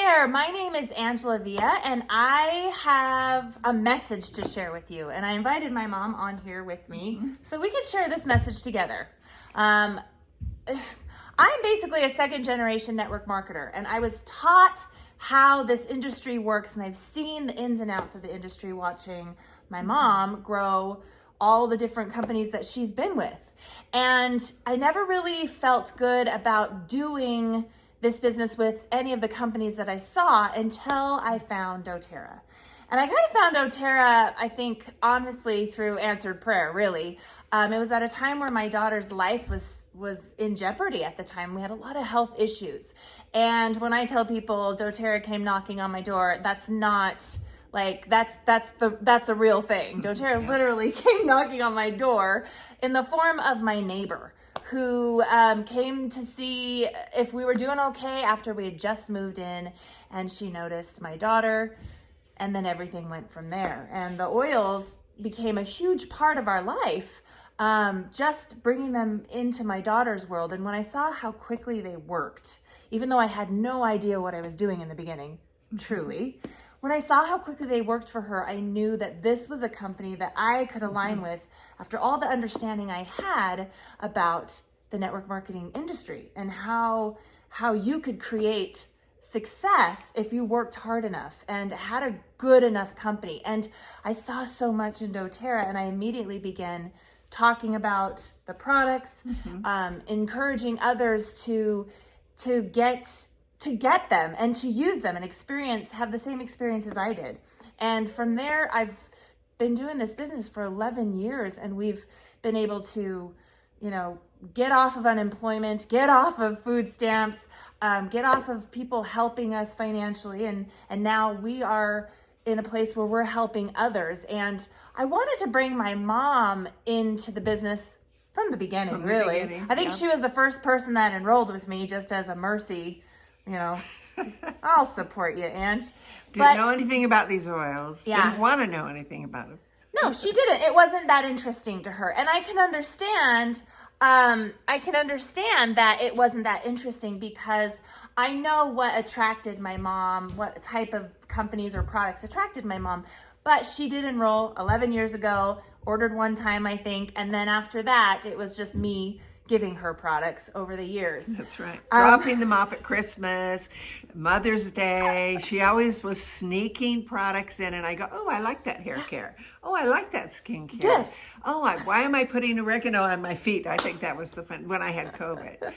there, my name is Angela Villa, and I have a message to share with you. And I invited my mom on here with me so we could share this message together. I'm basically a second generation network marketer, and I was taught how this industry works, and I've seen the ins and outs of the industry watching my mom grow all the different companies that she's been with. And I never really felt good about doing this business with any of the companies that I saw until I found doTERRA. And I kind of found doTERRA, I think, honestly, through answered prayer, really. It was at a time where my daughter's life was in jeopardy at the time. We had a lot of health issues. And when I tell people doTERRA came knocking on my door, that's not like, that's a real thing. doTERRA literally came knocking on my door in the form of my neighbor, who came to see if we were doing okay after we had just moved in, and she noticed my daughter, and then everything went from there. And the oils became a huge part of our life, just bringing them into my daughter's world. And when I saw how quickly they worked, even though I had no idea what I was doing in the beginning, truly, when I saw how quickly they worked for her, I knew that this was a company that I could align with after all the understanding I had about the network marketing industry and how you could create success if you worked hard enough and had a good enough company. And I saw so much in doTERRA, and I immediately began talking about the products, encouraging others to get them and to use them and have the same experience as I did. And from there, I've been doing this business for 11 years, and we've been able to, get off of unemployment, get off of food stamps, get off of people helping us financially. And now we are in a place where we're helping others. And I wanted to bring my mom into the business from the beginning, really. I think she was the first person that enrolled with me just as a mercy. I'll support you, Aunt. Didn't know anything about these oils. Yeah. Didn't want to know anything about them. No, she didn't. It wasn't that interesting to her. And I can understand that it wasn't that interesting because I know what attracted my mom, what type of companies or products attracted my mom. But she did enroll 11 years ago, ordered one time, I think. And then after that, it was just me giving her products over the years. That's right. Dropping them off at Christmas, Mother's Day. She always was sneaking products in, and I go, oh, I like that hair care. Oh, I like that skincare. Gifts. Oh, why am I putting oregano on my feet? I think that was the fun when I had COVID. But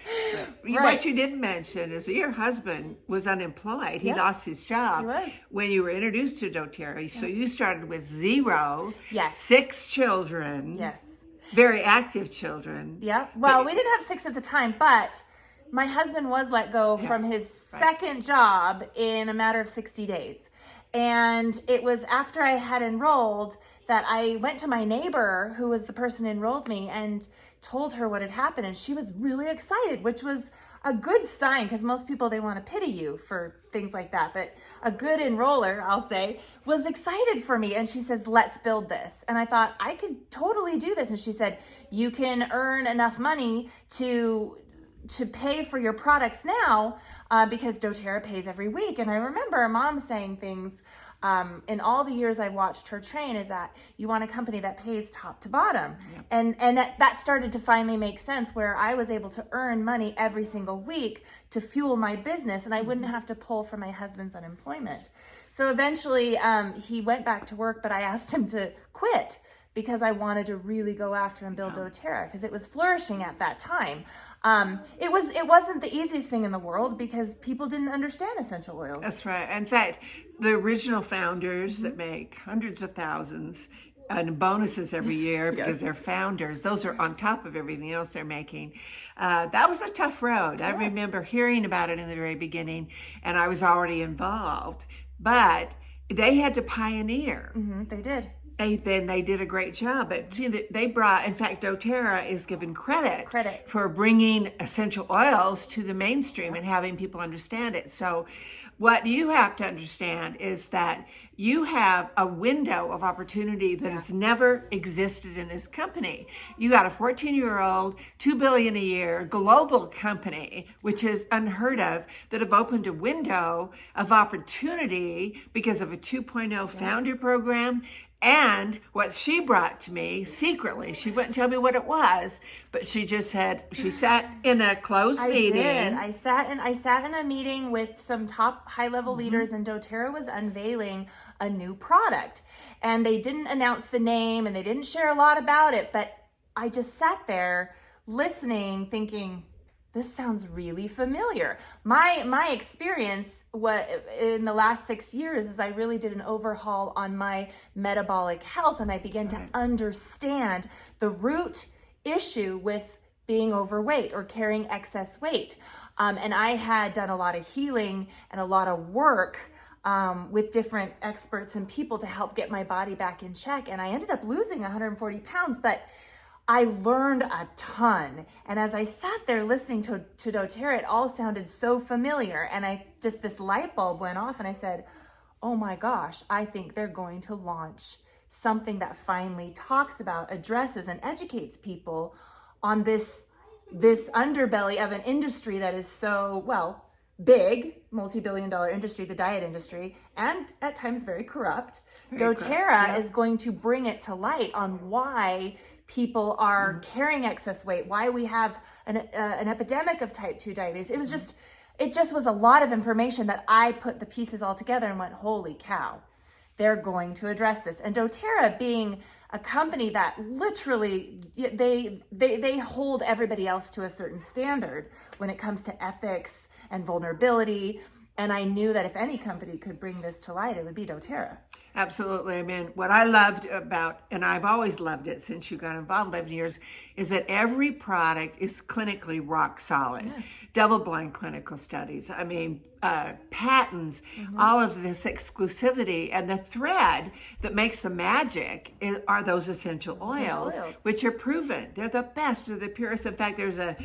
Right. What you didn't mention is your husband was unemployed. He lost his job. He was. When you were introduced to doTERRA. So you started with 0, Yes. 6 children. Yes. Very active children. Yeah. Well, we didn't have 6 at the time, but my husband was let go from his second job in a matter of 60 days. And it was after I had enrolled that I went to my neighbor, who was the person who enrolled me, and told her what had happened. And she was really excited, which was a good sign, because most people, they want to pity you for things like that. But a good enroller, I'll say, was excited for me. And she says, let's build this. And I thought, I could totally do this. And she said, you can earn enough money to pay for your products now because doTERRA pays every week. And I remember Mom saying things in all the years I watched her train, is that you want a company that pays top to bottom. Yep. And that started to finally make sense, where I was able to earn money every single week to fuel my business, and I wouldn't have to pull from my husband's unemployment. So eventually he went back to work, but I asked him to quit because I wanted to really go after and build doTERRA, because it was flourishing at that time. It wasn't the easiest thing in the world because people didn't understand essential oils. That's right. In fact, the original founders that make hundreds of thousands and bonuses every year because they're founders, those are on top of everything else they're making. That was a tough road. I remember hearing about it in the very beginning, and I was already involved, but they had to pioneer. They did. they did a great job. But they brought, in fact, doTERRA is given credit for bringing essential oils to the mainstream and having people understand it. So what you have to understand is that you have a window of opportunity that has never existed in this company. You got a 14-year-old, $2 billion a year global company, which is unheard of, that have opened a window of opportunity because of a 2.0 founder program. And what she brought to me secretly, she wouldn't tell me what it was, but she just said, she sat in a closed meeting. I sat in a meeting with some top high-level leaders, and doTERRA was unveiling a new product. And they didn't announce the name and they didn't share a lot about it, but I just sat there listening, thinking, this sounds really familiar. My experience in the last 6 years is I really did an overhaul on my metabolic health, and I began to understand the root issue with being overweight or carrying excess weight. And I had done a lot of healing and a lot of work with different experts and people to help get my body back in check. And I ended up losing 140 pounds, but I learned a ton. And as I sat there listening to doTERRA, it all sounded so familiar. And this light bulb went off, and I said, oh my gosh, I think they're going to launch something that finally talks about, addresses, and educates people on this underbelly of an industry that is so, big, multi-billion-dollar industry, the diet industry, and at times very corrupt. doTERRA is going to bring it to light on why people are carrying excess weight, why we have an epidemic of type 2 diabetes. It just was a lot of information that I put the pieces all together and went, holy cow, they're going to address this. And doTERRA being a company that literally, they hold everybody else to a certain standard when it comes to ethics and vulnerability. And I knew that if any company could bring this to light, it would be doTERRA. Absolutely. I mean, what I loved about, and I've always loved it since you got involved 11 years, is that every product is clinically rock solid. Double-blind clinical studies. I mean, patents, all of this exclusivity, and the thread that makes the magic are those essential oils, which are proven. They're the best, they're the purest. In fact, there's a,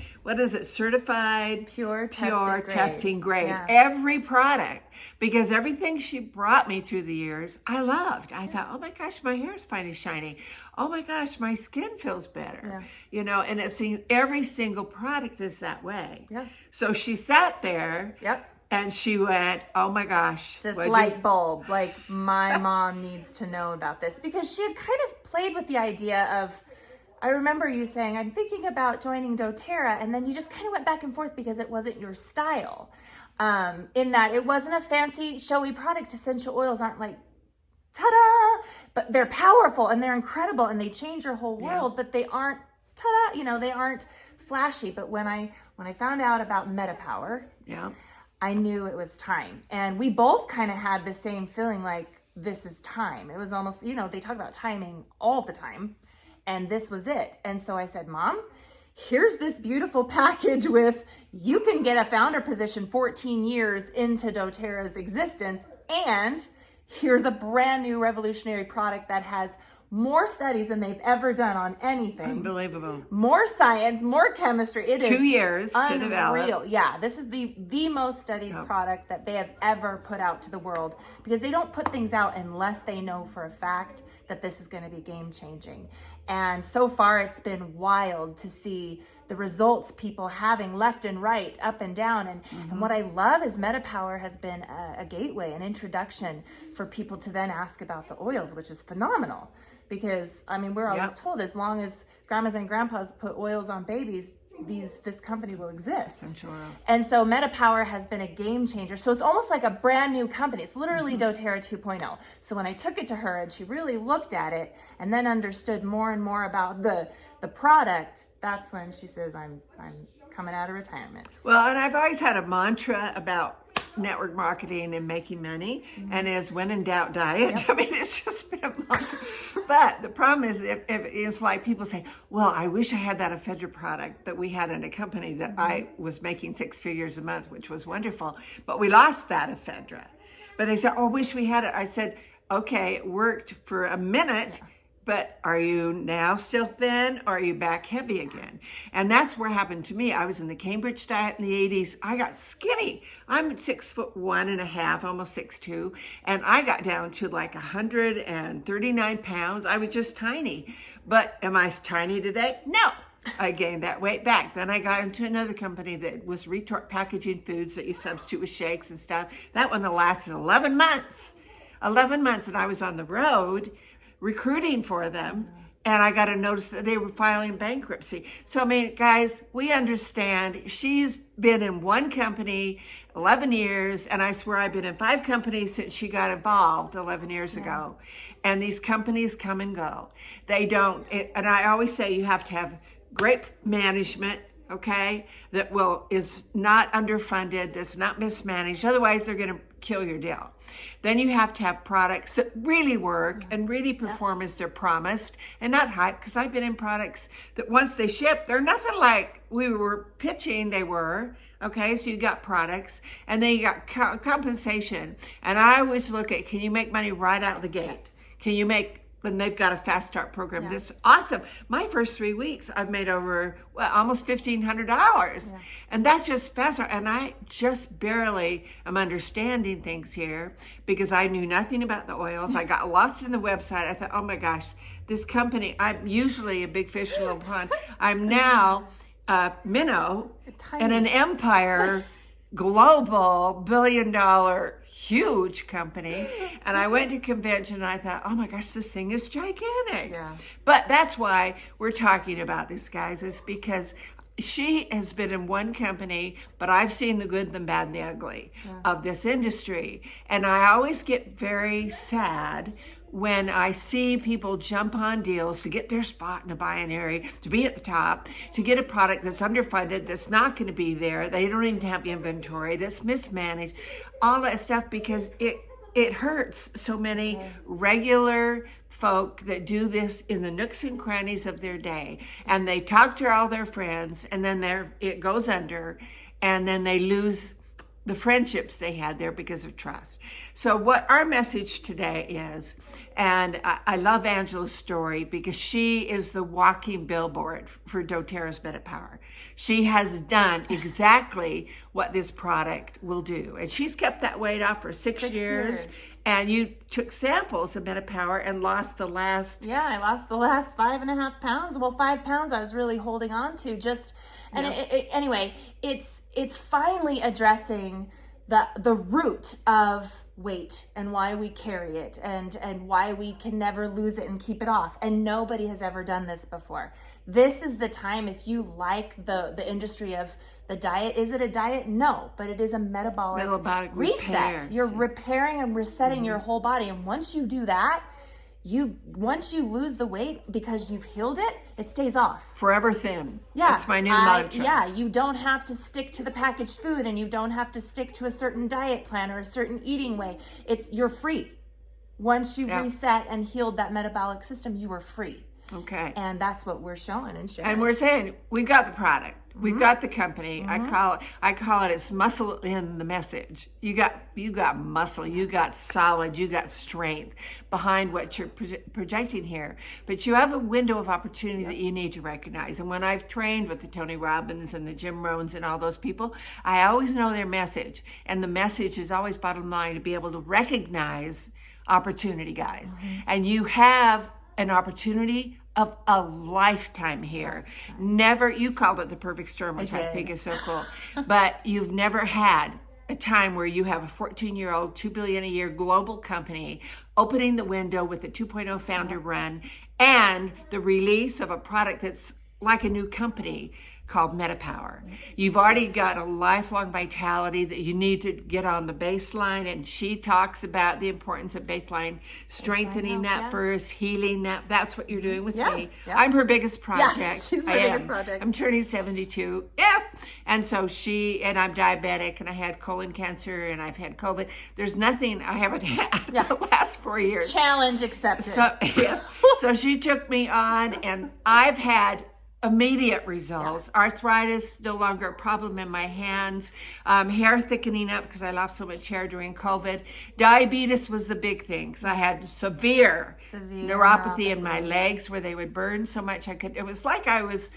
certified pure testing grade. Yeah. Every product. Because everything she brought me through the years, I loved. I thought, oh my gosh, my hair is finally shiny. Oh my gosh, my skin feels better. You know, and every single product is that way. So she sat there and she went, oh my gosh. Just light bulb, like my mom needs to know about this. Because she had kind of played with the idea of, I remember you saying, I'm thinking about joining doTERRA, and then you just kind of went back and forth because it wasn't your style. In that it wasn't a fancy, showy product. Essential oils aren't like, ta-da, but they're powerful and they're incredible and they change your whole world, but they aren't, ta-da, you know, they aren't flashy. But when I found out about MetaPWR, I knew it was time. And we both kind of had the same feeling, like, this is time. It was almost, you know, they talk about timing all the time, and this was it. And so I said, Mom, here's this beautiful package with, you can get a founder position 14 years into doTERRA's existence, and here's a brand new revolutionary product that has more studies than they've ever done on anything. Unbelievable. More science, more chemistry. It is 2 years unreal. To develop. Yeah, this is the most studied product that they have ever put out to the world, because they don't put things out unless they know for a fact that this is going to be game changing. And so far it's been wild to see the results people having left and right, up and down. And what I love is MetaPWR has been a gateway, an introduction for people to then ask about the oils, which is phenomenal. Because, I mean, we're always told, as long as grandmas and grandpas put oils on babies, this company will exist. And so MetaPWR has been a game changer. So it's almost like a brand new company. It's literally doTERRA 2.0. So when I took it to her and she really looked at it and then understood more and more about the product, that's when she says, I'm coming out of retirement. Well, and I've always had a mantra about network marketing and making money, and is when in doubt, diet. I mean, it's just been a mantra. But the problem is, if it's like people say, well, I wish I had that ephedra product that we had in a company that I was making 6 figures a month, which was wonderful, but we lost that ephedra. But they said, oh, I wish we had it. I said, okay, it worked for a minute, but are you now still thin or are you back heavy again? And that's what happened to me. I was in the Cambridge diet in the 80s. I got skinny. I'm 6'1.5", almost 6'2", and I got down to like 139 pounds. I was just tiny. But am I tiny today? No. I gained that weight back. Then I got into another company that was retort packaging foods that you substitute with shakes and stuff. That one lasted 11 months. 11 months, and I was on the road recruiting for them, and I got a notice that they were filing bankruptcy. So, I mean, guys, we understand. She's been in one company 11 years, and I swear I've been in 5 companies since she got involved 11 years ago. And these companies come and go. They don't, and I always say you have to have great management, okay, that is not underfunded, that's not mismanaged. Otherwise, they're going to kill your deal. Then you have to have products that really work and really perform as they're promised and not hype, because I've been in products that once they ship, they're nothing like we were pitching they were. Okay, so you got products and then you got compensation. And I always look at, can you make money right out of the gate? Yes. Can you make, when they've got a fast start program, that's awesome. My first 3 weeks, I've made over almost $1,500, and that's just fast start. And I just barely am understanding things here because I knew nothing about the oils. I got lost in the website. I thought, oh my gosh, this company. I'm usually a big fish in a little pond. I'm now a minnow in an empire, global, billion-dollar. Huge company. And I went to convention and I thought, oh my gosh, this thing is gigantic. But that's why we're talking about this, guys, is because she has been in one company, but I've seen the good, the bad, and the ugly of this industry. And I always get very sad when I see people jump on deals to get their spot in a binary, to be at the top, to get a product that's underfunded, that's not going to be there, they don't even have inventory, that's mismanaged, all that stuff, because it hurts so many regular folk that do this in the nooks and crannies of their day, and they talk to all their friends, and then it goes under, and then they lose the friendships they had there because of trust. So what our message today is, and I love Angela's story because she is the walking billboard for doTERRA's MetaPWR. She has done exactly what this product will do. And she's kept that weight off for 6 years. And you took samples of MetaPWR and lost the last... Yeah, I lost the last 5.5 pounds. Well, 5 pounds I was really holding on to just... And anyway, it's finally addressing the root of weight and why we carry it and why we can never lose it and keep it off. And nobody has ever done this before. This is the time, if you like the industry of the diet. Is it a diet? No, but it is a metabolic reset. Repair. You're repairing and resetting your whole body. And once you do that, once you lose the weight because you've healed it, it stays off. Forever thin. Yeah. That's my new mantra. Yeah, you don't have to stick to the packaged food, and you don't have to stick to a certain diet plan or a certain eating way. You're free. Once you've reset and healed that metabolic system, you are free. Okay. And that's what we're showing and sharing. And we're saying, we've got the product. We've got the company. I call it it's muscle in the message. You got muscle, you got solid, you got strength behind what you're projecting here. But you have a window of opportunity that you need to recognize. And when I've trained with the Tony Robbins and the Jim Rohns and all those people, I always know their message. And the message is always bottom line, to be able to recognize opportunity, guys. And you have an opportunity of a lifetime here. Never, you called it the perfect storm, which I think is so cool. But you've never had a time where you have a 14-year-old, $2 billion a year global company opening the window with the 2.0 founder run and the release of a product that's like a new company called MetaPWR. You've already got a lifelong vitality that you need to get on the baseline, and she talks about the importance of baseline, strengthening that first, healing that. That's what you're doing with me. I'm her biggest project. Yeah, she's my biggest project. I'm turning 72. Yes. And so I'm diabetic, and I had colon cancer, and I've had COVID. There's nothing I haven't had the last 4 years. Challenge accepted. So she took me on, and I've had immediate results. Arthritis, no longer a problem in my hands. Hair thickening up because I lost so much hair during COVID. Diabetes was the big thing because I had severe neuropathy in my legs where they would burn so much it was like I was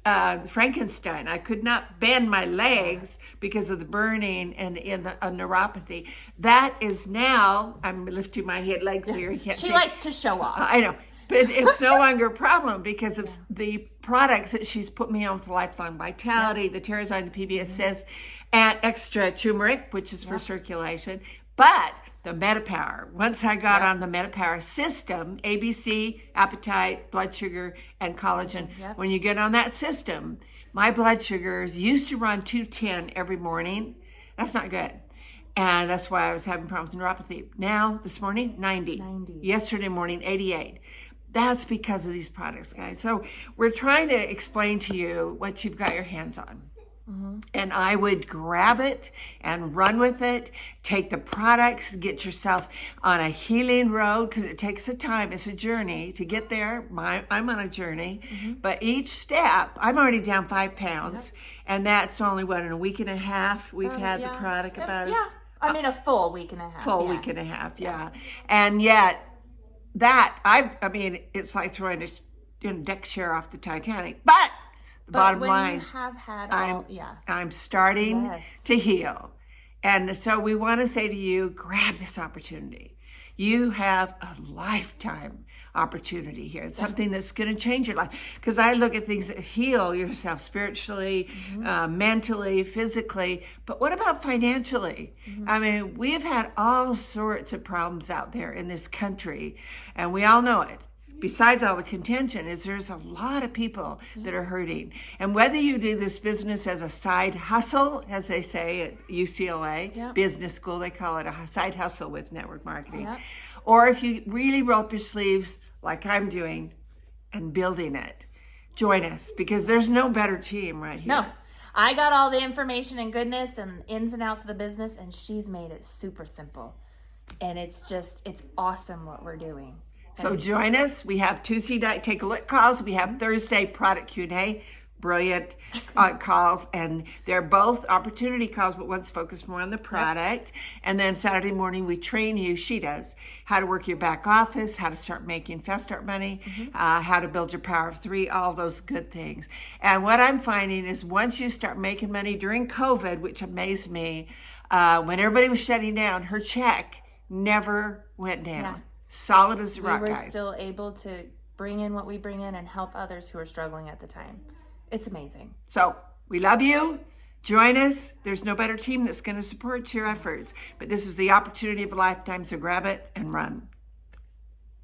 Frankenstein. I could not bend my legs because of the burning and in the neuropathy. That is now, I'm lifting my legs here. She likes to show off. I know. But it's no longer a problem because of the products that she's put me on for lifelong vitality, the TerraZyme, the PBS and extra turmeric, which is for circulation. But the MetaPWR, once I got on the MetaPWR system, ABC, appetite, blood sugar, and collagen, when you get on that system, my blood sugars used to run 210 every morning. That's not good. And that's why I was having problems with neuropathy. Now, this morning, 90. Yesterday morning, 88. That's because of these products, guys. So we're trying to explain to you what you've got your hands on. And I would grab it and run with it. Take the products, get yourself on a healing road because it takes a time. It's a journey to get there. I'm on a journey. But each step, I'm already down 5 pounds. And that's only, in a week and a half we've had the product about it. Yeah, I mean a full week and a half. Week and a half, And yet, I mean, it's like throwing a deck chair off the Titanic. But the bottom line, you have had I'm starting to heal. And so we want to say to you, grab this opportunity. You have a lifetime opportunity here. It's something that's going to change your life. Because I look at things that heal yourself spiritually, mentally, physically. But what about financially? I mean, we've had all sorts of problems out there in this country, and we all know it. Besides all the contention, there's a lot of people that are hurting. And whether you do this business as a side hustle, as they say at UCLA, business school, they call it a side hustle with network marketing. Or if you really roll up your sleeves like I'm doing and building it, join us because there's no better team right here. No, I got all the information and goodness and ins and outs of the business, and she's made it super simple. And it's awesome what we're doing. So join us. We have Tuesday night take a look calls. We have Thursday product Q&A. Brilliant calls, and they're both opportunity calls, but one's focused more on the product. And then Saturday morning we train you, she does, how to work your back office, how to start making fast start money, how to build your power of 3, all those good things. And what I'm finding is once you start making money during COVID, which amazed me, when everybody was shutting down, her check never went down. Solid as a rock, guys. We were still able to bring in what we bring in and help others who are struggling at the time. It's amazing. So we love you. Join us. There's no better team that's going to support your efforts. But this is the opportunity of a lifetime, so grab it and run.